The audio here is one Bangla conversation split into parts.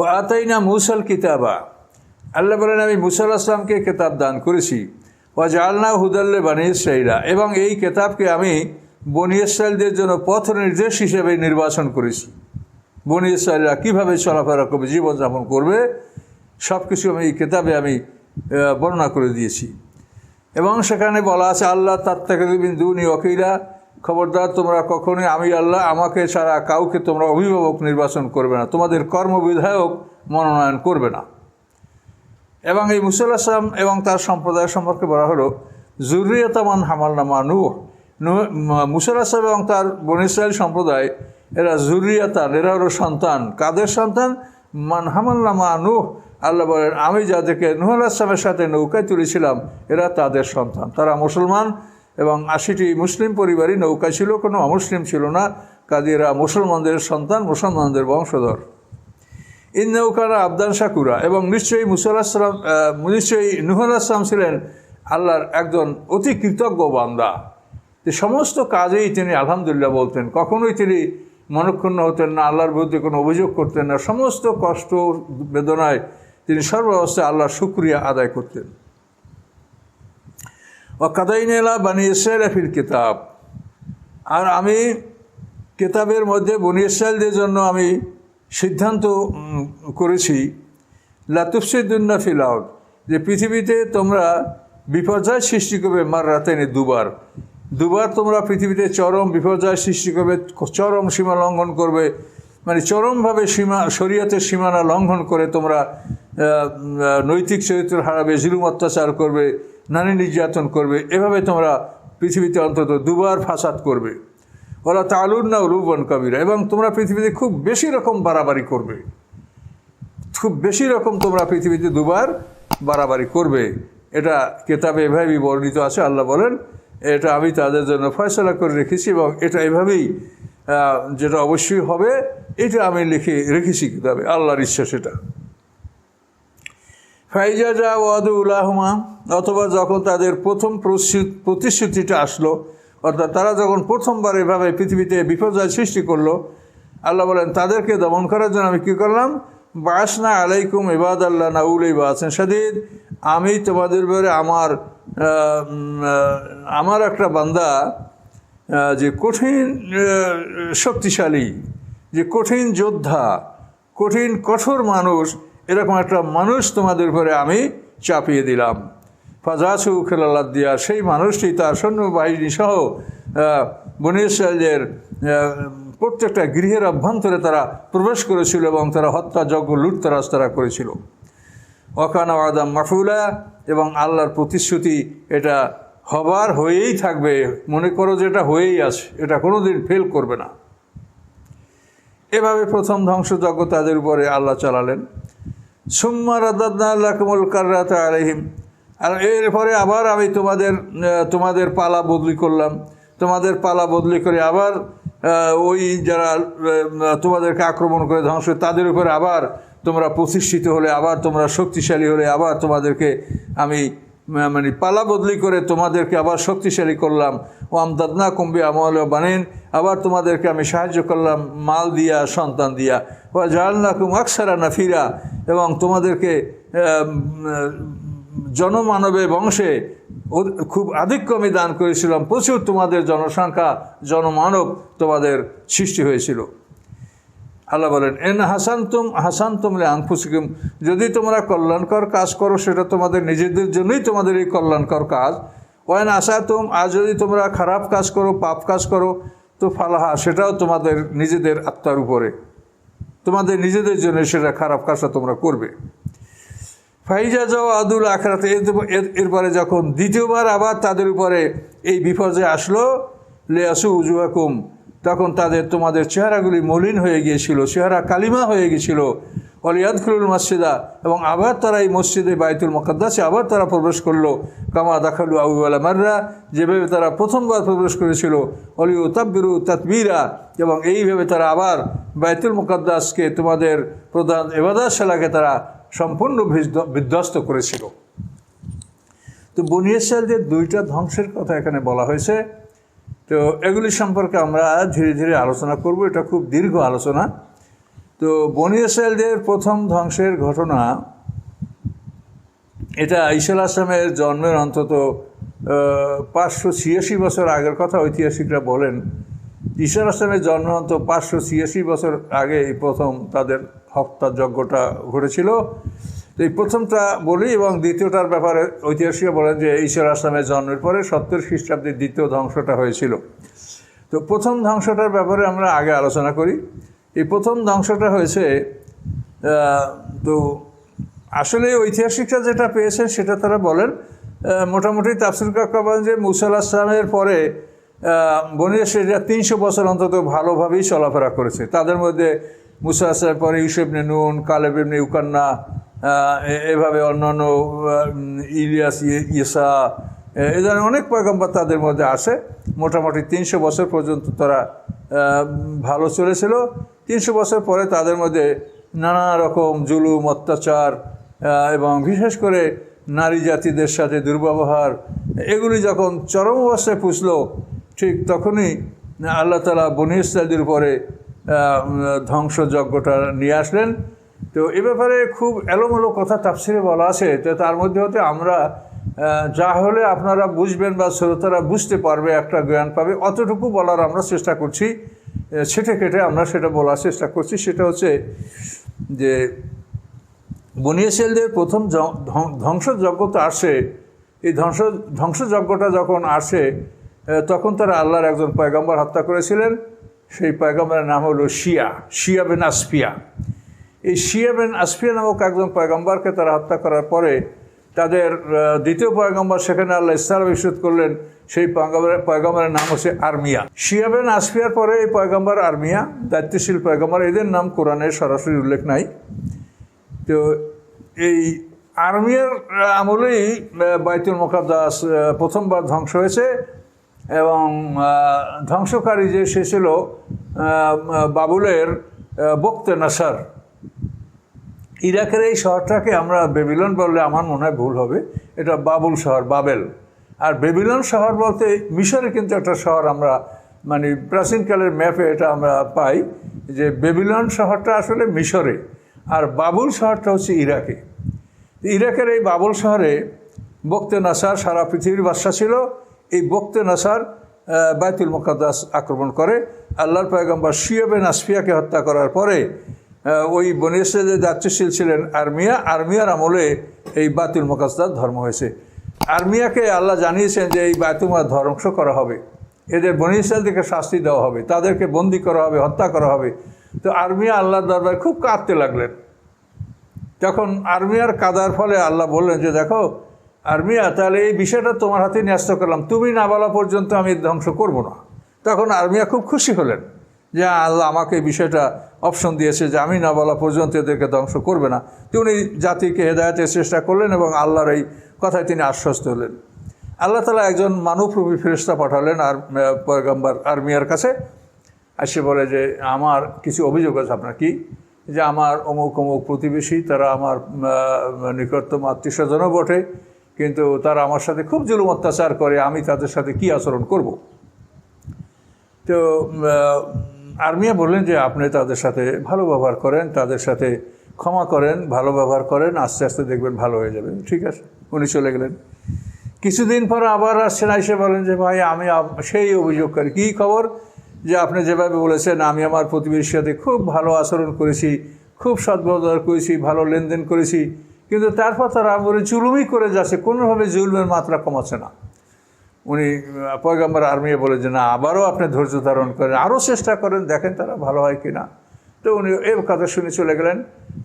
ও আতাইনা মুসাল কিতাবা, আল্লাহ বলেন আমি মুসা আলাইহিস সালামকে কিতাব দান করেছি। ওয়া জাআলনা হুদাল্লে বানি ইসরাঈলা, এবং এই কিতাবকে আমি বনি ইসরাঈলদের জন্য পথ নির্দেশ হিসেবে নির্বাচন করেছি। বনি ইসরাঈলরা কীভাবে চলাফেরা করবে, জীবনযাপন করবে, সব কিছু আমি এই কিতাবে আমি বর্ণনা করে দিয়েছি। এবং সেখানে বলা আছে আল্লাহ তাত্তাখিযু মিন দুনি ওয়াকিলা, খবরদার তোমরা কখনোই আমি আল্লাহ আমাকে ছাড়া কাউকে তোমরা অভিভাবক নির্বাচন করবে না, তোমাদের কর্মবিধায়ক মনোনয়ন করবে না। এবং এই মুসা আলাইহিস সালাম এবং তার সম্প্রদায় সম্পর্কে বলা হলো যুররিয়াতা মান হামালনা মা নূহ। মুসা আলাইহিস সালাম এবং তার বনী ইসরাঈল সম্প্রদায় এরা যুররিয়াতান, এরা হলো সন্তান। কাদের সন্তান? মান হামালনা মা নূহ, আল্লাহ বলেন আমি যাদেরকে নূহ আলাইহিস সালামের সাথে নৌকায় তুলেছিলাম এরা তাদের সন্তান। তারা মুসলমান এবং 80টি মুসলিম পরিবারই নৌকায় ছিল, কোনো অমুসলিম ছিল না। কাজে এরা মুসলমানদের সন্তান, মুসলমানদের বংশধর। ইন্নাহু কানা আবদান শাকুরা, এবং নিশ্চয়ই মুসা আলাইহিস সালাম নিশ্চয়ই নূহ আলাইহিস সালাম ছিলেন আল্লাহর একজন অতি কৃতজ্ঞ বান্দা। যে সমস্ত কাজেই তিনি আলহামদুলিল্লাহ বলতেন, কখনোই তিনি মনক্ষুণ্ণ হতেন না, আল্লাহর বিরুদ্ধে কোনো অভিযোগ করতেন না। সমস্ত কষ্ট বেদনায় তিনি সর্বাবস্থায় আল্লাহর শুকরিয়া আদায় করতেন। ওয়া কাদাইনা ইলা বানি ইসরাঈলা ফিল কিতাব, আর আমি কিতাবের মধ্যে বনী ইসরাঈলদের জন্য আমি সিদ্ধান্ত করেছি লা তুফসিদুন্না ফিল আরদ, যে পৃথিবীতে তোমরা বিপর্যয় সৃষ্টি করবে মাররাতাইনি, দুবার তোমরা পৃথিবীতে চরম বিপর্যয় সৃষ্টি করবে, চরম সীমা লঙ্ঘন করবে, মানে চরমভাবে শরীয়তের সীমানা লঙ্ঘন করে তোমরা নৈতিক চরিত্র হারাবে, জুলুম অত্যাচার করবে, নারী নির্যাতন করবে, এভাবে তোমরা পৃথিবীতে অন্তত দুবার ফাসাদ করবে। ওরা তালুন্না উলুবান কাবীরা, এবং তোমরা পৃথিবীতে খুব বেশি রকম বাড়াবাড়ি করবে, খুব বেশি রকম তোমরা পৃথিবীতে দুবার বাড়াবাড়ি করবে। এটা কিতাবে এভাবেই বর্ণিত আছে। আল্লাহ বলেন এটা আমি তাদের জন্য ফয়সালা করে রেখেছি, এবং এটা এভাবেই যেটা অবশ্যই হবে এটা আমি লিখে রেখেছি কিতাবে, আল্লাহর ইচ্ছা সেটা। ফাইজা যা ওয়াদু উলাহুমা, অথবা যখন তাদের প্রথম প্রতিশ্রুতিটা আসলো, অর্থাৎ তারা যখন প্রথমবার এভাবে পৃথিবীতে বিপর্যয় সৃষ্টি করলো, আল্লাহ বলেন তাদেরকে দমন করার জন্য আমি কী করলাম, বাসনা আলাইকুম ইবাদাল্লাহ নাউলাই বাসেন শাদীদ, আমি তোমাদের ব্যাপারে আমার একটা বান্দা যে কঠিন শক্তিশালী, যে কঠিন যোদ্ধা, কঠিন কঠোর মানুষ, এরকম একটা মানুষ তোমাদের উপরে আমি চাপিয়ে দিলাম। ফাজাসু খেলাল্লাহ দিয়া, সেই মানুষটি তার সৈন্যবাহিনী সহ বনী ইসরাঈলের প্রত্যেকটা গৃহের অভ্যন্তরে তারা প্রবেশ করেছিল এবং তারা হত্যাযজ্ঞ লুটতরাজ তারা করেছিল। ওয়াকানা ওয়াদাম মাফউলা, এবং আল্লাহর প্রতিশ্রুতি এটা হবার হয়েই থাকবে, মনে করো যে এটা হয়েই আছে, এটা কোনো দিন ফেল করবে না। এভাবে প্রথম ধ্বংসযজ্ঞ তাদের উপরে আল্লাহ চালালেন। সুম্মা রাদাদনা লাকুমুল কাররাতা আলাইহিম, আর এরপরে আবার আমি তোমাদের পালা বদলি করলাম, তোমাদের পালা বদলি করে আবার ওই যারা তোমাদেরকে আক্রমণ করে ধ্বংস, তাদের উপরে আবার তোমরা প্রতিষ্ঠিত হলে, আবার তোমরা শক্তিশালী হলে, আবার তোমাদেরকে আমি মানে পালা বদলি করে তোমাদেরকে আবার শক্তিশালী করলাম। ও আমদাদনা কুম্বি আমল বানেন, আবার তোমাদেরকে আমি সাহায্য করলাম মাল দিয়া, সন্তান দিয়া। ও জাআলনাকুম আকসারা নাফিরা, এবং তোমাদেরকে জনমানবে বংশে খুব আধিক্যমে দান করেছিলাম, প্রচুর তোমাদের জনসংখ্যা, জনমানব তোমাদের সৃষ্টি হয়েছিল। আল্লাহ বলেন এন হাসান্তুম লে আনফুসিকুম, যদি তোমরা কল্যাণকর কাজ করো সেটা তোমাদের নিজেদের জন্যই তোমাদের এই কল্যাণকর কাজ। ওয়াইন আসাতুম, আর যদি তোমরা খারাপ কাজ করো, পাপ কাজ করো, তো ফালাহা, সেটাও তোমাদের নিজেদের আত্মার উপরে, তোমাদের নিজেদের জন্য সেটা খারাপ কাজটা তোমরা করবে। ফাইজা যাও আদুল আখরাতে, এরপরে যখন দ্বিতীয়বার আবার তাদের উপরে এই বিপর্যয় আসলো, লে আসু উজুহাকুম, তখন তোমাদের চেহারাগুলি মলিন হয়ে গিয়েছিল, চেহারা কালিমা হয়ে গিয়েছিল। ওয়ালিয়াদখুলুল মসজিদা, এবং আবার তারা এই মসজিদে বাইতুল মুকাদ্দাসে আবার তারা প্রবেশ করলো, কামা দাখালু আউওয়ালা মাররা, যেভাবে তারা প্রথমবার প্রবেশ করেছিল। ওয়ালিউতাব্বিরু তাতবীরা, এবং এইভাবে তারা আবার বাইতুল মুকাদ্দাসকে, তোমাদের প্রধান ইবাদতশালাকে তারা সম্পূর্ণ বিধ্বস্ত করেছিল। তো বনী ইসরাঈলদের দুইটা ধ্বংসের কথা এখানে বলা হয়েছে। তো এগুলি সম্পর্কে আমরা ধীরে ধীরে আলোচনা করব, এটা খুব দীর্ঘ আলোচনা। তো তো বনী ইসরায়েলদের প্রথম ধ্বংসের ঘটনা, এটা ঈসা আলাইহিস সালামের জন্মের অন্তত 586 বছর আগের কথা ঐতিহাসিকরা বলেন। ঈসা আলাইহিস সালামের জন্ম অন্তত 586 বছর আগে এই প্রথম তাদের হত্যাযজ্ঞটা ঘটেছিল। তো এই প্রথমটা বলি, এবং দ্বিতীয়টার ব্যাপারে ঐতিহাসিকরা বলেন যে ঈসা আলাইহিস সালামের জন্মের পরে 70 খ্রিস্টাব্দের দ্বিতীয় ধ্বংসটা হয়েছিল। তো প্রথম ধ্বংসটার ব্যাপারে আমরা আগে আলোচনা করি। এই প্রথম ধ্বংসটা হয়েছে, তো আসলে ঐতিহাসিকরা যেটা পেয়েছেন সেটা তারা বলেন, মোটামুটি তাফসীর কাররা বলেন যে মুসা আলাইহিস সালামের পরে বনী ইসরায়েলরা 300 বছর অন্তত ভালোভাবেই চলাফেরা করেছে। তাদের মধ্যে মুসা আলাইহিস সালামের পরে ইউসুফ ইবনে নুন, কালেব ইবনে ইউকান্না, এভাবে অন্যান্য ইলিয়াস, ঈসা, এ ধরনের অনেক পয়গম্বর তাদের মধ্যে আসে। মোটামুটি 300 বছর পর্যন্ত তারা ভালো চলেছিল। 300 বছর পরে তাদের মধ্যে নানা রকম জুলুম, অত্যাচার এবং বিশেষ করে নারী জাতিদের সাথে দুর্ব্যবহার, এগুলি যখন চরম অবস্থায় পৌঁছল, ঠিক তখনই আল্লাহ তাআলা বনী ইসরায়েলদের উপরে ধ্বংসযজ্ঞটা নিয়ে আসলেন। তো এ ব্যাপারে খুব এলোমেলো কথা তাফসীরে বলা আছে। তো তার মধ্যে হতে আমরা যা হলে আপনারা বুঝবেন বা শ্রোতারা বুঝতে পারবে, একটা জ্ঞান পাবে, অতটুকু বলার আমরা চেষ্টা করছি। ছেটে কেটে আমরা সেটা বলার চেষ্টা করছি। সেটা হচ্ছে যে বনী ইসরায়েলদের প্রথম ধ্বংসযজ্ঞ তো আসে। এই ধ্বংসযজ্ঞটা যখন আসে, তখন তারা আল্লাহর একজন পয়গম্বর হত্যা করেছিলেন। সেই পয়গম্বরের নাম হলো শিয়া বিন আসফিয়া। এই শিয়া বিন আসফিয়া নামক একজন পয়গম্বরকে তারা হত্যা করার পরে তাদের দ্বিতীয় পয়গম্বর সেখানে আল্লাহ ইসলাম ইস্যুত করলেন। সেই পয়গম্বরের নাম হচ্ছে আরমিয়া। শিয়া বিন আসফিয়ার পরে এই পয়গম্বর আরমিয়া, দায়িত্বশীল পয়গম্বর। এদের নাম কোরআনে সরাসরি উল্লেখ নাই। তো এই আরমিয়ার আমলেই বাইতুল মুকাদ্দাস প্রথমবার ধ্বংস হয়েছে। এবং ধ্বংসকারী যে সে ছিল বাবুলের বক্তে নাসার। ইরাকের এই শহরটাকে আমরা বেবিলন বললে আমার মনে হয় ভুল হবে, এটা বাবুল শহর, বাবেল। আর বেবিলন শহর বলতে মিশরে কিন্তু একটা শহর আমরা মানে প্রাচীনকালের ম্যাপে এটা আমরা পাই যে বেবিলন শহরটা আসলে মিশরে, আর বাবুল শহরটা হচ্ছে ইরাকে। ইরাকের এই বাবুল শহরে বক্তে নাসার সারা পৃথিবীর বাদশা ছিল। এই বক্তে নাসার বাইতুল মুকাদ্দাস আক্রমণ করে। আল্লাহর পয়গম্বর শিয়া বিন আসফিয়াকে হত্যা করার পরে ওই বনী ইসরায়েলের দায়িত্বশীল ছিলেন আরমিয়ার আমলে এই বাইতুল মুকাদ্দাস ধর্ম হয়েছে। আরমিয়াকে আল্লাহ জানিয়েছেন যে এই বাইতুল মুকাদ্দাস ধ্বংস করা হবে, এদের বনী ইসরায়েলদেরকে শাস্তি দেওয়া হবে, তাদেরকে বন্দি করা হবে, হত্যা করা হবে। তো আরমিয়া আল্লাহর দরবারে খুব কাঁদতে লাগলেন। তখন আরমিয়ার কাদার ফলে আল্লাহ বললেন যে দেখো আরমিয়া, তাহলে এই বিষয়টা তোমার হাতে ন্যস্ত করলাম, তুমি না বলা পর্যন্ত আমি ধ্বংস করব না। তখন আরমিয়া খুব খুশি হলেন যে আল্লাহ আমাকে এই বিষয়টা অপশন দিয়েছে যে আমি না বলা পর্যন্ত এদেরকে ধ্বংস করবে না। তো উনি জাতিকে হেদায়েতের চেষ্টা করলেন এবং আল্লাহর এই কথায় তিনি আশ্বস্ত হলেন। আল্লাহ তাআলা একজন মানবরূপী ফেরেশতা পাঠালেন আর পয়গম্বর আরমিয়ার কাছে। এসে বলে যে আমার কিছু অভিযোগ আছে। আপনার কি? যে আমার অমুক অমুক প্রতিবেশী, তারা আমার নিকটতম আত্মীয়স্বজনও বটে, কিন্তু তারা আমার সাথে খুব জুলুম অত্যাচার করে, আমি তাদের সাথে কি আচরণ করব? তো আরমিয়া বললেন যে আপনি তাদের সাথে ভালো ব্যবহার করেন, তাদের সাথে ক্ষমা করেন, ভালো ব্যবহার করেন, আস্তে আস্তে দেখবেন ভালো হয়ে যাবে। ঠিক আছে, উনি চলে গেলেন। কিছুদিন পর আবার আসছেন, এসে বলেন যে ভাই আমি সেই অভিযোগকারী। কী খবর? যে আপনি যেভাবে বলেছেন আমি আমার প্রতিবেশীর সাথে খুব ভালো আচরণ করেছি, খুব সদ্ব্যবহার করেছি, ভালো লেনদেন করেছি, কিন্তু তারপর তারা আমার জুলুমই করে যাচ্ছে, কোনোভাবে জুলুমের মাত্রা কমাচ্ছে না। উনি পয়গম্বর আরমিয়া বলে যে না, আবারও আপনি ধৈর্য ধারণ করেন, আরও চেষ্টা করেন, দেখেন তারা ভালো হয় কি না। তো উনি এই কথা শুনে চলে গেলেন।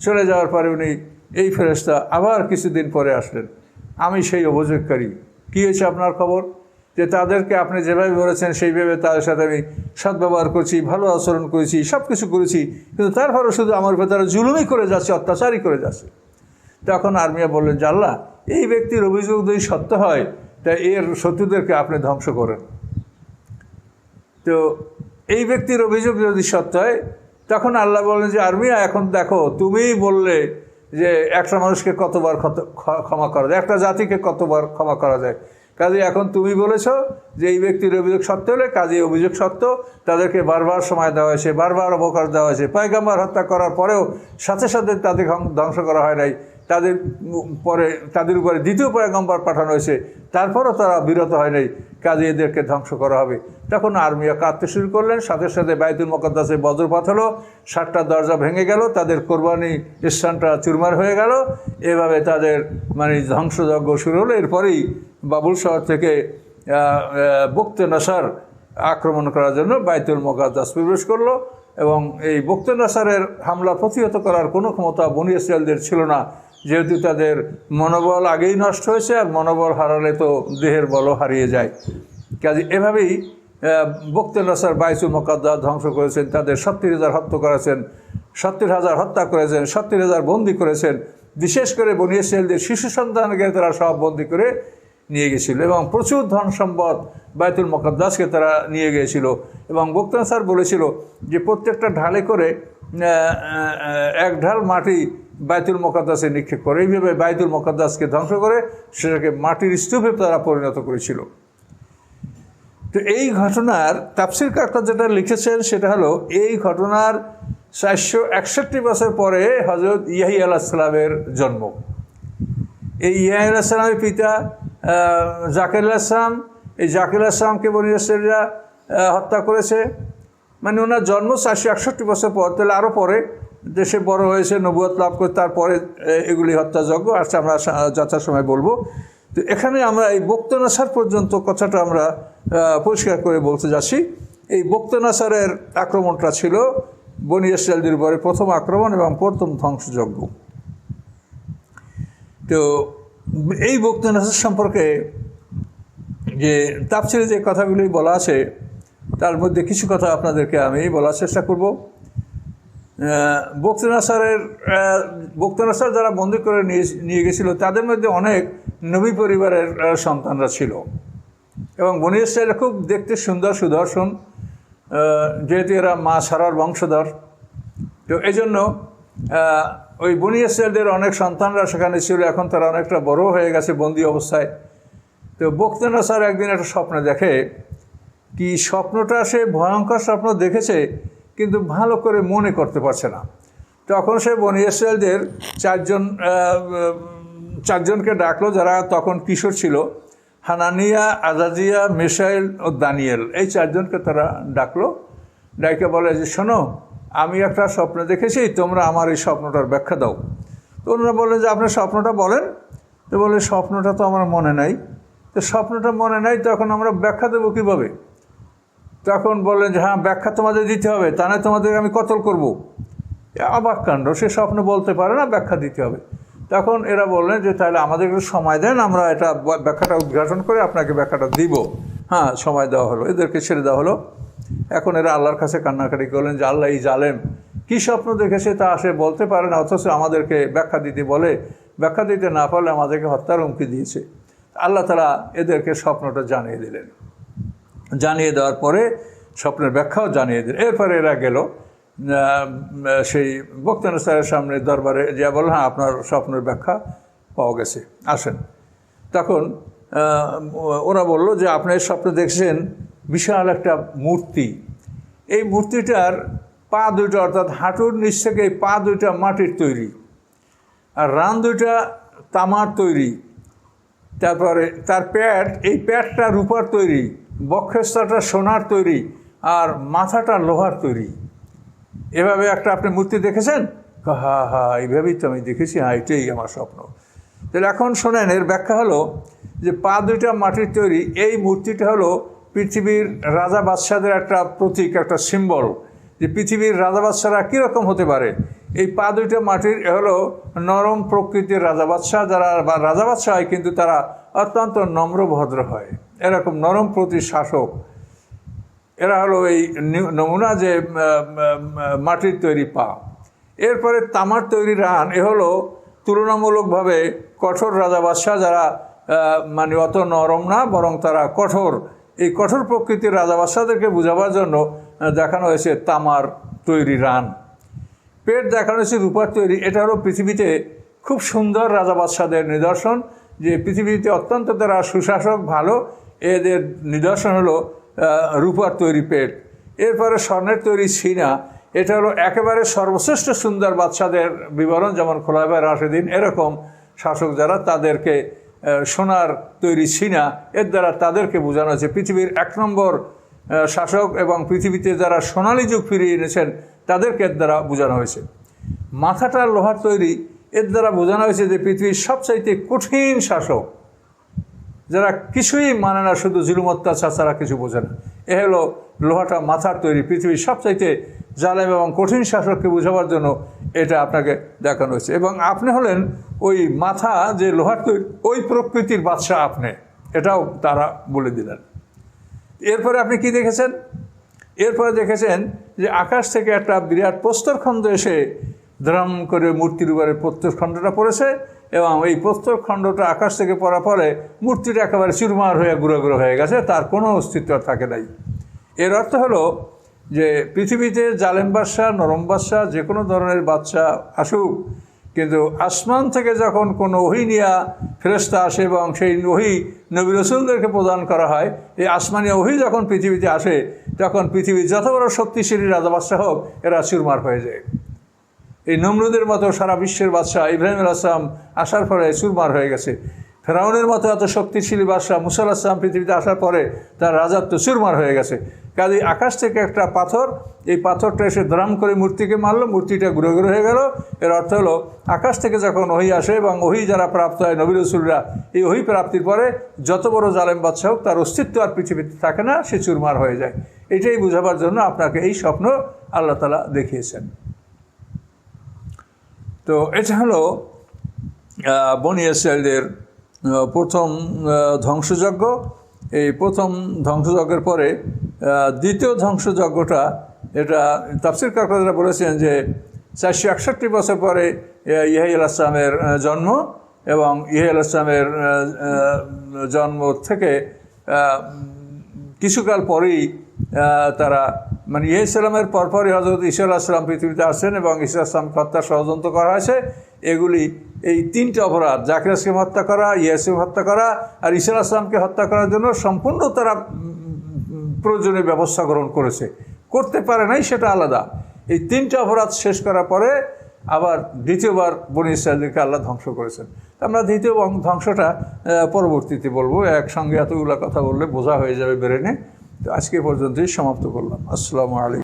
চলে যাওয়ার পরে উনি এই ফেরেশতা আবার কিছুদিন পরে আসলেন। আমি সেই অভিযোগকারী, কী হয়েছে আপনার খবর? যে তাদেরকে আপনি যেভাবে বলেছেন সেইভাবে তাদের সাথে আমি সদ্ব্যবহার করছি, ভালো আচরণ করেছি, সব কিছু করেছি, কিন্তু তারপরেও শুধু আমার ভেতরে জুলুমই করে যাচ্ছে, অত্যাচারই করে যাচ্ছে। তখন আরমিয়া বললেন যে আল্লাহ, এই ব্যক্তির অভিযোগ যদি সত্য হয় তাই এর শত্রুদেরকে আপনি ধ্বংস করেন। তো এই ব্যক্তির অভিযোগ যদি সত্য হয়, তখন আল্লাহ বললেন যে আরমিয়া, এখন দেখো তুমিই বললে যে একটা মানুষকে কতবার ক্ষমা করা যায়, একটা জাতিকে কতবার ক্ষমা করা যায়। কাজে এখন তুমি বলেছো যে এই ব্যক্তির অভিযোগ সত্য হলে কাজে অভিযোগ সত্য, তাদেরকে বারবার সময় দেওয়া হয়েছে, বারবার অবকাশ দেওয়া হয়েছে। পয়গম্বর হত্যা করার পরেও সাথে সাথে তাদের ধ্বংস করা হয় নাই, তাদের উপরে দ্বিতীয় পয়গম্বর পাঠানো হয়েছে, তারপরও তারা বিরত হয় নাই, কাজে এদেরকে ধ্বংস করা হবে। তখন আর্মিরা কাঁদতে শুরু করলেন, সাথে সাথে বাইতুল মুকাদ্দাসে বজ্রপাত হলো, 7টা দরজা ভেঙে গেল, তাদের কোরবানি স্থানটা চুরমার হয়ে গেল। এভাবে তাদের ধ্বংসযজ্ঞ শুরু হলো। এরপরেই বাবুল শহর থেকে বখতে নসর আক্রমণ করার জন্য বাইতুল মুকাদ্দাস প্রবেশ করলো, এবং এই বখতে নসরের হামলা প্রতিহত করার কোনো ক্ষমতা বনী ইসরাইলদের ছিল না, যেহেতু তাদের মনোবল আগেই নষ্ট হয়েছে, আর মনোবল হারালে তো দেহের বলও হারিয়ে যায়। কাজে এভাবেই বখতে নসর বাইতুল মুকাদ্দাস ধ্বংস করেছেন, তাদের 70,000 হত্যা করেছেন, 70,000 হত্যা করেছেন, 70,000 বন্দি করেছেন। বিশেষ করে বনী ইসরাইলদের শিশু সন্তানকে তারা সব বন্দি করে নিয়ে গেছিল, এবং প্রচুর ধন সম্পদ বাইতুল মুকাদ্দাসকে তারা নিয়ে গিয়েছিল। এবং বখতে নসর বলেছিল যে প্রত্যেকটা ঢালে করে 1 ঢাল মাটি বাইতুল মুকাদ্দাসে নিক্ষেপ করে, এইভাবে বাইতুল মুকাদ্দাসকে ধ্বংস করে সেটাকে মাটির স্তূপে তারা পরিণত করেছিল। তো এই ঘটনার তাফসীরকাররা যেটা লিখেছেন সেটা হলো, এই ঘটনার 461 বছর পরে হযরত ইয়াহইয়া আলাইহিস সালামের জন্ম। এই ইয়াহইয়া আলাইহিস সালামের পিতা জাকারিয়া আলাইহিস সালাম, এই জাকারিয়া আলাইহিস সালামকে বনী ইসরাইলরা হত্যা করেছে। মানে ওনার জন্ম 461 বছর পর, তাহলে আরও পরে দেশে বড় হয়েছে, নবুয়ত লাভ করে, তারপরে এগুলি হত্যাযজ্ঞ। আচ্ছা, আমরা যথাসময় বলবো। তো এখানে আমরা এই বখতে নসর পর্যন্ত কথাটা আমরা পরিষ্কার করে বলতে যাচ্ছি। এই বখতে নসরের আক্রমণটা ছিল বনী ইসরাইলদের উপরে প্রথম আক্রমণ এবং প্রথম ধ্বংসযজ্ঞ। তো এই বখতে নসর সম্পর্কে যে তাফসীরে যে কথাগুলি বলা আছে, তার মধ্যে কিছু কথা আপনাদেরকে আমি বলার চেষ্টা করব। বখতে নসর যারা বন্দী করে নিয়ে গেছিল, তাদের মধ্যে অনেক নবী পরিবারের সন্তানরা ছিল, এবং বনী ইসরাইল খুব দেখতে সুন্দর সুদর্শন, যেহেতু এরা মা সারার বংশধর। তো এই জন্য ওই বনী ইসরাইলদের অনেক সন্তানরা সেখানে ছিল, এখন তারা অনেকটা বড় হয়ে গেছে বন্দী অবস্থায়। তো বখতে নসর একদিন একটা স্বপ্ন দেখে। কি স্বপ্নটা? সে ভয়ঙ্কর স্বপ্ন দেখেছে, কিন্তু ভালো করে মনে করতে পারছে না। তখন সে বনী ইসরাইলদের চারজনকে ডাকলো, যারা তখন কিশোর ছিল, হানানিয়া, আজাজিয়া, মিশাইল ও দানিয়েল। এই 4 জনকে তারা ডাকলো, ডাইকে বলে যে, শোনো, আমি একটা স্বপ্ন দেখেছি, তোমরা আমার এই স্বপ্নটার ব্যাখ্যা দাও। তো ওনারা বললেন যে, আপনার স্বপ্নটা বলেন। তো বলে, স্বপ্নটা তো আমার মনে নাই। তো স্বপ্নটা মনে নাই, তখন আমরা ব্যাখ্যা দেবো কীভাবে? তখন বললেন যে, হ্যাঁ, ব্যাখ্যা তোমাদের দিতে হবে, তা নয় তোমাদেরকে আমি কতল করব। অবাক কাণ্ড, সে স্বপ্ন বলতে পারে না, ব্যাখ্যা দিতে হবে। তখন এরা বললেন যে, তাহলে আমাদের একটু সময় দেন, আমরা এটা ব্যাখ্যাটা উদ্ঘাটন করে আপনাকে ব্যাখ্যাটা দিব। হ্যাঁ, সময় দেওয়া হলো, এদেরকে ছেড়ে দেওয়া হলো। এখন এরা আল্লাহর কাছে কান্নাকাটি করলেন যে, আল্লাহ, এই জালেম কী স্বপ্ন দেখেছে তা সে বলতে পারে না, অথচ আমাদেরকে ব্যাখ্যা দিতে বলে, ব্যাখ্যা দিতে না পারলে আমাদেরকে হত্যার হুমকি দিয়েছে। আল্লাহ তাআলা এদেরকে স্বপ্নটা জানিয়ে দিলেন। জানিয়ে দেওয়ার পরে স্বপ্নের ব্যাখ্যাও জানিয়ে দিলেন। এরপরে এরা গেল সেই বখতে নসরের সামনে দরবারে, যা বলল, হ্যাঁ, আপনার স্বপ্নের ব্যাখ্যা পাওয়া গেছে, আসেন। তখন ওরা বলল যে, আপনি স্বপ্ন দেখছেন বিশাল একটা মূর্তি। এই মূর্তিটার পা 2টা, অর্থাৎ হাঁটুর নিচ থেকে পা 2টা মাটির তৈরি, আর রান 2টা তামার তৈরি, তারপরে তার পেট, এই পেটটা রূপার তৈরি, বক্ষস্থলটা সোনার তৈরি, আর মাথাটা লোহার তৈরি। এভাবে একটা আপনি মূর্তি দেখেছেন? হ্যাঁ হ্যাঁ, এইভাবেই তো আমি দেখেছি, হ্যাঁ, এটাই আমার স্বপ্ন। তাহলে এখন শোনেন, এর ব্যাখ্যা হলো যে, পা 2টা মাটির তৈরি এই মূর্তিটা হলো পৃথিবীর রাজা বাদশাদের একটা প্রতীক, একটা সিম্বল, যে পৃথিবীর রাজা বাদশারা কীরকম হতে পারে। এই পা 2টা মাটির হলো নরম প্রকৃতির রাজা বাদশাহ, যারা রাজা বাদশাহ হয় কিন্তু তারা অত্যন্ত নম্র ভদ্র হয়, এরকম নরম প্রতি শাসক। এরা হলো এই নমুনা, যে মাটির তৈরি পা। এরপরে তামার তৈরি রান, এ হলো তুলনামূলকভাবে কঠোর রাজা বাদশাহ, যারা মানে অত নরম না, বরং তারা কঠোর। এই কঠোর প্রকৃতির রাজা বাদশাদেরকে বোঝাবার জন্য দেখানো হয়েছে তামার তৈরি রান। পেট দেখানো হয়েছে রূপার তৈরি। এটা হলো পৃথিবীতে খুব সুন্দর রাজা বাদশাদের নিদর্শন, যে পৃথিবীতে অত্যন্ত তারা সুশাসক ভালো, এদের নিদর্শন হলো রূপার তৈরি পেট, এরপরে স্বর্ণের তৈরি সিনা। এটা হলো একেবারে সর্বশ্রেষ্ঠ সুন্দর বাদশাদের বিবরণ, যেমন খোলাফায়ে রাশেদিন এরকম শাসক যারা, তাদেরকে সোনার তৈরি সিনা, এর দ্বারা তাদেরকে বোঝানো হয়েছে পৃথিবীর 1 নম্বর শাসক, এবং পৃথিবীতে যারা সোনালী যুগ ফিরিয়ে এনেছেন তাদেরকে এর দ্বারা বোঝানো হয়েছে। মাথাটা লোহার তৈরি, এর দ্বারা বোঝানো হয়েছে যে পৃথিবীর সবচাইতে কঠিন শাসক, যারা কিছুই মানে না, শুধু জুলুম অত্যাচার ছাড়া কিছু বোঝে না। এ হলো লোহাটা মাথার তৈরি, পৃথিবীর সবচাইতে জালেম এবং কঠিন শাসককে বোঝাবার জন্য এটা আপনাকে দেখানো হয়েছে। এবং আপনি হলেন ওই মাথা যে লোহার তৈরি, ওই প্রকৃতির বাদশাহ আপনি, এটাও তারা বলে দিলেন। এরপরে আপনি কি দেখেছেন? এরপরে দেখেছেন যে আকাশ থেকে একটা বিরাট প্রস্তরখণ্ড এসে দ্রাম করে মূর্তির উপরে প্রস্তরখণ্ডটা পড়েছে, এবং এই প্রস্তরখণ্ডটা আকাশ থেকে পড়ার পরে মূর্তিটা একেবারে চুরমার হয়ে গুঁড়ো গুঁড়ো হয়ে গেছে, তার কোনো অস্তিত্ব থাকে নাই। এর অর্থ হলো যে পৃথিবীতে জালেম বাদশাহ, নরম বাদশাহ, যে কোনো ধরনের বাদশা আসুক, কিন্তু আসমান থেকে যখন কোনো ওহী নিয়া ফেরেশতা আসে এবং সেই ওহী নবী রাসূলদেরকে প্রদান করা হয়, এই আসমানি ওহী যখন পৃথিবীতে আসে, তখন পৃথিবীর যত বড় শক্তিশালী রাজা বাদশাহ হোক, এরা চুরমার হয়ে যায়। এই নমরুদের মতো সারা বিশ্বের বাদশাহ ইব্রাহিম আলাইহিস সালাম আসার পরে চুরমার হয়ে গেছে। ফেরাউনের মতো এত শক্তিশালী বাদশাহ মুসা আলাইহিস সালাম পৃথিবীতে আসার পরে তার রাজত্ব চুরমার হয়ে গেছে। কাজেই আকাশ থেকে একটা পাথর, এই পাথরটা এসে দ্রাম করে মূর্তিকে মারলো, মূর্তিটা গুঁড়ো গুঁড়ো হয়ে গেল। এর অর্থ হলো আকাশ থেকে যখন ওহী আসে এবং ওহী যারা প্রাপ্ত হয় নবী রাসূলরা, এই ওহী প্রাপ্তির পরে যত বড় জালেম বাদশাহ হোক, তার অস্তিত্ব আর পৃথিবীতে থাকে না, সে চুরমার হয়ে যায়। এটাই বোঝাবার জন্য আপনাকে এই স্বপ্ন আল্লাহ তাআলা দেখিয়েছেন। তো এটা হলো বনী ইসরাঈলদের প্রথম ধ্বংসযজ্ঞ। এই প্রথম ধ্বংসযজ্ঞের পরে দ্বিতীয় ধ্বংসযজ্ঞটা, এটা তাফসীরকাররা বলেছেন যে 461 বছর পরে ইয়াহইয়া আলাইহিস সালামের জন্ম, এবং ইয়াহইয়া আলাইহিস সালামের জন্ম থেকে কিছুকাল পরেই তারা, মানে ইয়াহইয়া সালামের পরপরই হযরত ঈসা আলাইহিস সালাম পৃথিবীতে আসছেন এবং ঈসা আলাইহিস সালামকে হত্যার ষড়যন্ত্র করা হয়েছে। এগুলি এই 3টে অপরাধ, জাকির আলাইহিস সালামকে হত্যা করা, ইয়াসিরকে হত্যা করা আর ঈসা আলাইহিস সালামকে হত্যা করার জন্য সম্পূর্ণ তারা প্রয়োজনীয় ব্যবস্থা গ্রহণ করেছে, করতে পারে নাই সেটা আলাদা। এই 3টে অপরাধ শেষ করার পরে আবার দ্বিতীয়বার বনী ইসরাঈলকে আল্লাহ ধ্বংস করেছেন। আমরা দ্বিতীয় ধ্বংসটা পরবর্তীতে বলবো, একসঙ্গে এতগুলো কথা বললে বোঝা হয়ে যাবে ব্রেনে। তো আজকে পর্যন্তই সমাপ্ত করলাম। আসসালামু আলাইকুম।